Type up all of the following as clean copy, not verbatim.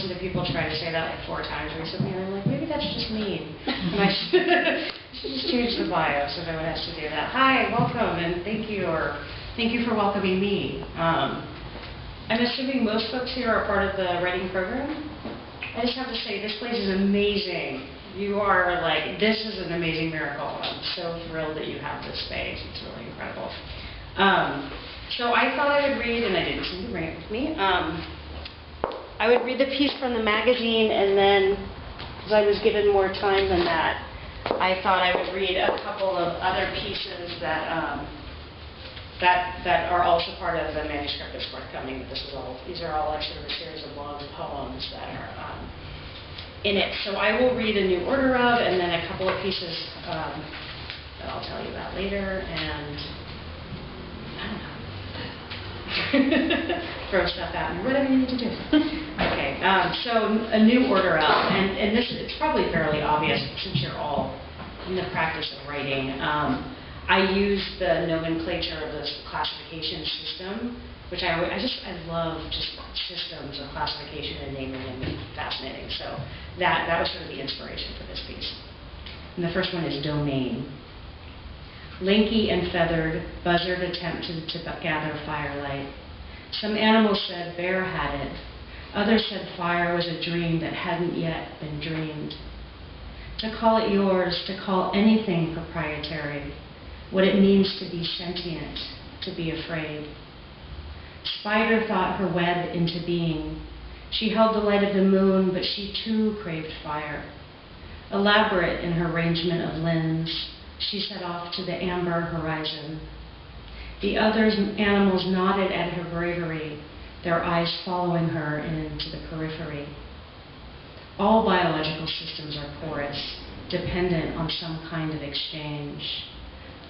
listened to people try to say that like 4 times recently, and I'm like, maybe that's just me. And I should just change the bio so no one has to do that. Hi, welcome, and thank you, or thank you for welcoming me. I'm assuming most folks here are part of the writing program. I just have to say, this place is amazing. You are like, this is an amazing miracle. I'm so thrilled that you have this space. It's really incredible. So I thought I would read, and I didn't seem to bring it with me. I would read the piece from the magazine, and then, because I was given more time than that, I thought I would read a couple of other pieces that are also part of the manuscript that's forthcoming. These are all like sort of a series of long poems that are in it. So I will read a new order of, and then a couple of pieces that I'll tell you about later, and I don't know. Throw stuff at me, whatever you need to do. Okay, so a new order of, and this, it's probably fairly obvious since you're all in the practice of writing. I use the nomenclature of this classification system, which I love just systems of classification and naming them. It's fascinating. So that was sort of the inspiration for this piece. And the first one is domain. Lanky and feathered, buzzard attempted to gather firelight. Some animals said bear had it. Others said fire was a dream that hadn't yet been dreamed. To call it yours, to call anything proprietary, what it means to be sentient, to be afraid. Spider thought her web into being. She held the light of the moon, but she too craved fire. Elaborate in her arrangement of limbs, she set off to the amber horizon. The other animals nodded at her bravery, their eyes following her into the periphery. All biological systems are porous, dependent on some kind of exchange.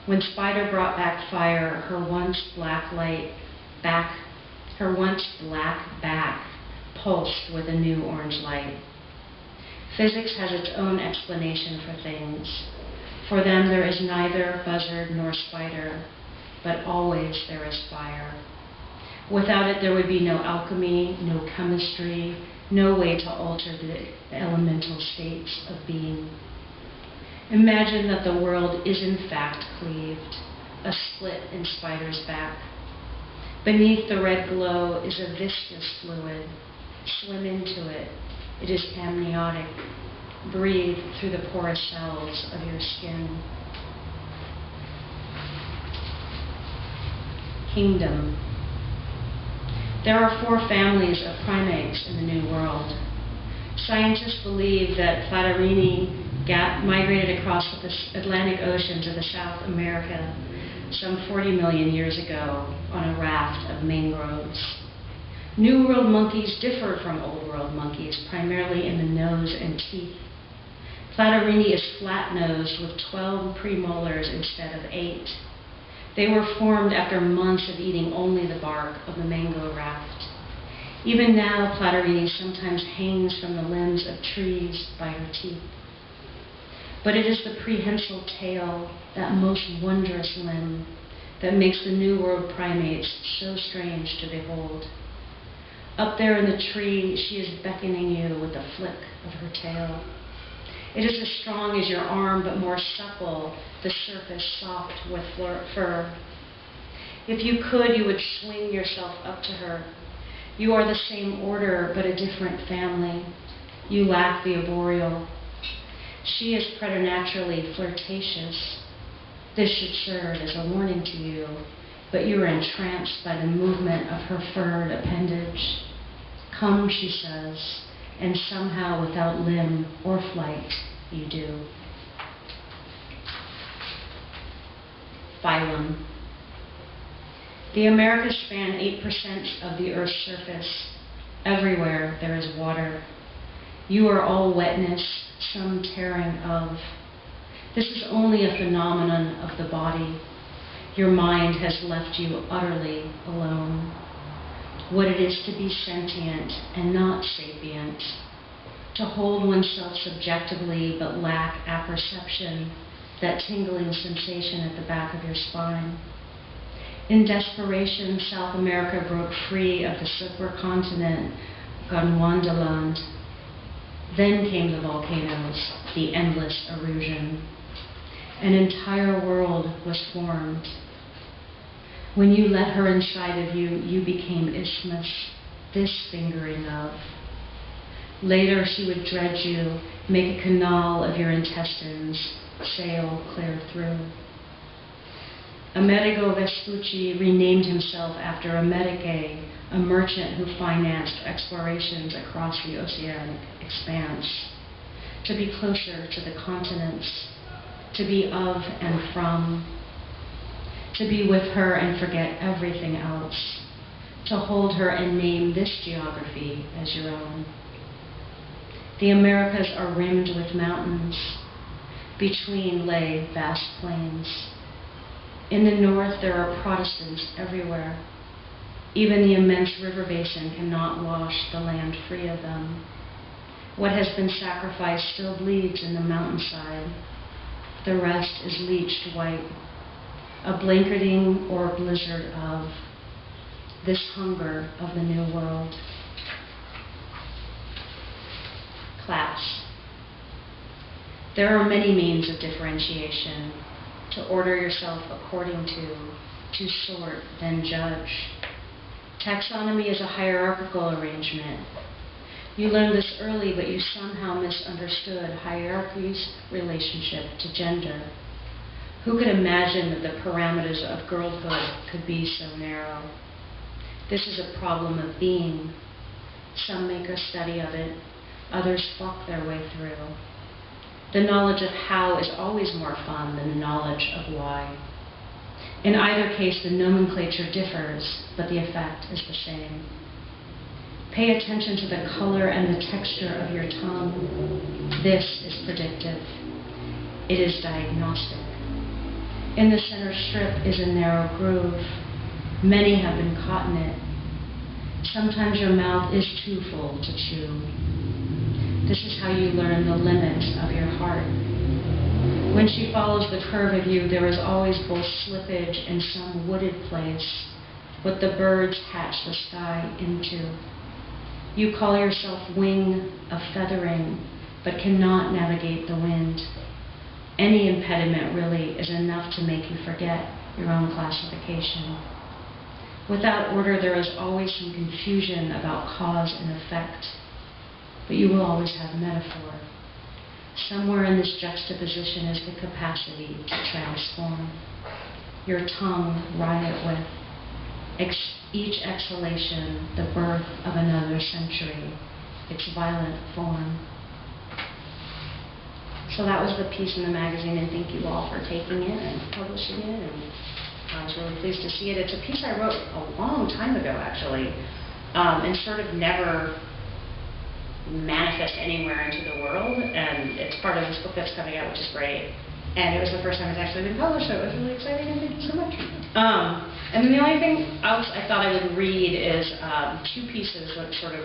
When Spider brought back fire, her once black back pulsed with a new orange light. Physics has its own explanation for things. For them there is neither buzzard nor spider, but always there is fire. Without it there would be no alchemy, no chemistry, no way to alter the elemental states of being. Imagine that the world is in fact cleaved, a split in Spider's back. Beneath the red glow is a viscous fluid. Swim into it. It is amniotic. Breathe through the porous cells of your skin. Kingdom. There are 4 families of primates in the New World. Scientists believe that Flatterini migrated across the Atlantic Ocean to the South America some 40 million years ago on a raft of mangroves. New World monkeys differ from Old World monkeys primarily in the nose and teeth. Flatterini is flat-nosed with 12 premolars instead of 8. They were formed after months of eating only the bark of the mango raft. Even now, Flatterini sometimes hangs from the limbs of trees by her teeth. But it is the prehensile tail, that most wondrous limb, that makes the New World primates so strange to behold. Up there in the tree, she is beckoning you with a flick of her tail. It is as strong as your arm, but more supple, the surface soft with fur. If you could, you would swing yourself up to her. You are the same order, but a different family. You lack the arboreal. She is preternaturally flirtatious. This should serve as a warning to you, but you are entranced by the movement of her furred appendage. Come, she says, and somehow without limb or flight, you do. Phylum. The Americas span 8% of the Earth's surface. Everywhere there is water. You are all wetness, some tearing of. This is only a phenomenon of the body. Your mind has left you utterly alone. What it is to be sentient and not sapient, to hold oneself subjectively but lack apperception, that tingling sensation at the back of your spine. In desperation, South America broke free of the supercontinent Gondwandaland. Then came the volcanoes, the endless erosion. An entire world was formed. When you let her inside of you, you became isthmus, this fingering of. Later she would dredge you, make a canal of your intestines, sail clear through. Amerigo Vespucci renamed himself after Amerique, a merchant who financed explorations across the oceanic expanse, to be closer to the continents, to be of and from, to be with her and forget everything else, to hold her and name this geography as your own. The Americas are rimmed with mountains. Between lay vast plains. In the north, there are Protestants everywhere. Even the immense river basin cannot wash the land free of them. What has been sacrificed still bleeds in the mountainside. The rest is leached white, a blanketing or blizzard of this hunger of the new world. Class. There are many means of differentiation, to order yourself according to sort, then judge. Taxonomy is a hierarchical arrangement. You learned this early, but you somehow misunderstood hierarchy's relationship to gender. Who could imagine that the parameters of girlhood could be so narrow? This is a problem of being. Some make a study of it, others fuck their way through. The knowledge of how is always more fun than the knowledge of why. In either case, the nomenclature differs, but the effect is the same. Pay attention to the color and the texture of your tongue. This is predictive. It is diagnostic. In the center strip is a narrow groove. Many have been caught in it. Sometimes your mouth is too full to chew. This is how you learn the limits of your heart. When she follows the curve of you, there is always both slippage in some wooded place, what the birds hatch the sky into. You call yourself wing of feathering, but cannot navigate the wind. Any impediment really is enough to make you forget your own classification. Without order, there is always some confusion about cause and effect, but you will always have metaphor. Somewhere in this juxtaposition is the capacity to transform. Your tongue riot with. Each exhalation, the birth of another century, its violent form. So that was the piece in the magazine, and thank you all for taking it and publishing it, and I was really pleased to see it. It's a piece I wrote a long time ago, actually, and sort of never manifest anywhere into the world, and it's part of this book that's coming out, which is great. And it was the first time it's actually been published, so it was really exciting, and thank you so much. And then the only thing else I thought I would read is two pieces that sort of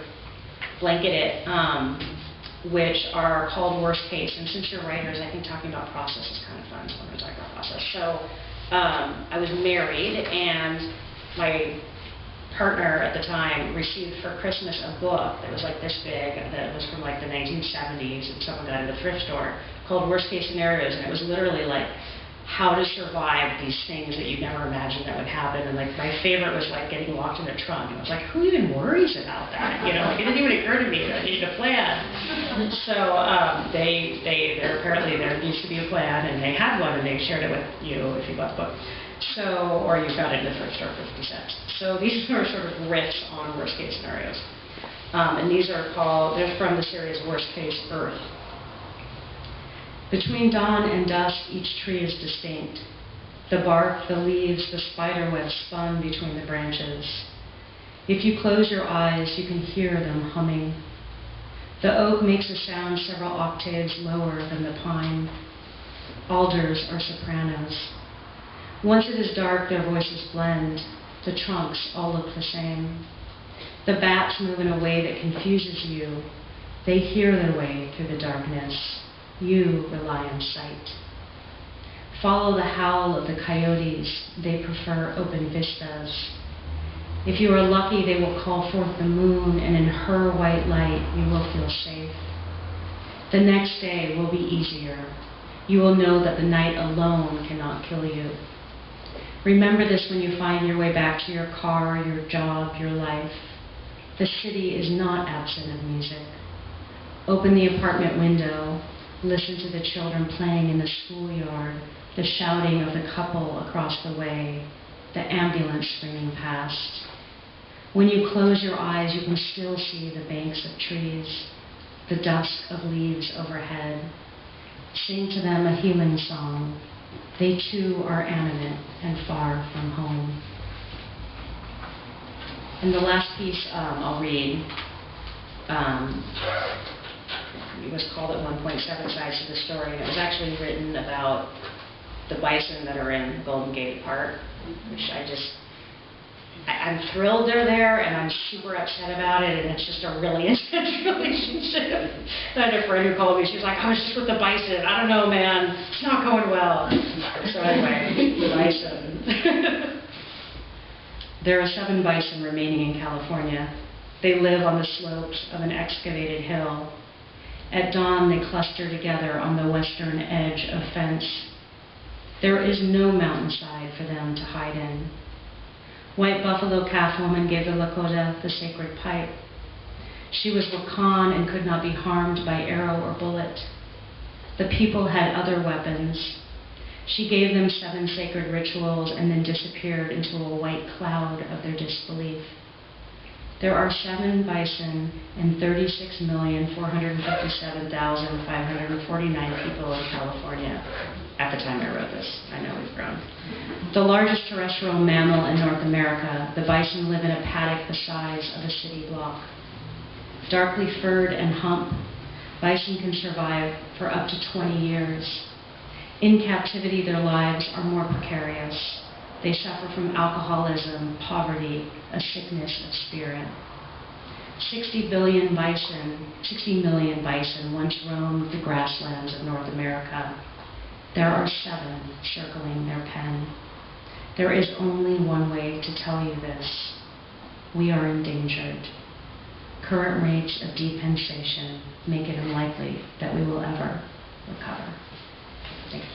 blanket it, which are called Worst Case. And since you're writers, I think talking about process is kind of fun, so I'm going to talk about process. So I was married, and my partner at the time received for Christmas a book that was like this big, that was from like the 1970s, and someone got it at a thrift store, called Worst Case Scenarios, and it was literally like how to survive these things that you never imagined that would happen. And like my favorite was like getting locked in a trunk. And I was like, who even worries about that? You know, like, it didn't even occur to me that I needed a plan. So there apparently there needs to be a plan, and they had one, and they shared it with you if you bought the book. So, or you found it in the thrift store for 50 cents. So these are sort of riffs on worst case scenarios. And these are they're from the series Worst Case Earth. Between dawn and dusk, each tree is distinct. The bark, the leaves, the spider web spun between the branches. If you close your eyes, you can hear them humming. The oak makes a sound several octaves lower than the pine. Alders are sopranos. Once it is dark, their voices blend. The trunks all look the same. The bats move in a way that confuses you. They hear their way through the darkness. You rely on sight. Follow the howl of the coyotes. They prefer open vistas. If you are lucky, they will call forth the moon, and in her white light you will feel safe. The next day will be easier. You will know that the night alone cannot kill you. Remember this when you find your way back to your car, your job, your life. The city is not absent of music. Open the apartment window, listen to the children playing in the schoolyard, the shouting of the couple across the way, the ambulance streaming past. When you close your eyes, you can still see the banks of trees, the dusk of leaves overhead. Sing to them a human song. They too are animate and far from home. And the last piece I'll read, it was called at one point Seven Sides to the Story, and it was actually written about the bison that are in Golden Gate Park, which I'm thrilled they're there, and I'm super upset about it, and it's just a really intense relationship. I had a friend who called me, she was like, I was just with the bison. I don't know, man, it's not going well. So anyway, the bison. There are 7 bison remaining in California. They live on the slopes of an excavated hill. At dawn, they cluster together on the western edge of fence. There is no mountainside for them to hide in. White buffalo calf woman gave the Lakota the sacred pipe. She was Wakan and could not be harmed by arrow or bullet. The people had other weapons. She gave them 7 sacred rituals and then disappeared into a white cloud of their disbelief. There are 7 bison and 36,457,549 people in California at the time I wrote this. I know we've grown. The largest terrestrial mammal in North America, the bison live in a paddock the size of a city block. Darkly furred and humped, bison can survive for up to 20 years. In captivity, their lives are more precarious. They suffer from alcoholism, poverty, a sickness of spirit. 60 million bison once roamed the grasslands of North America. There are 7 circling their pen. There is only one way to tell you this. We are endangered. Current rates of depensation make it unlikely that we will ever recover. Thank you.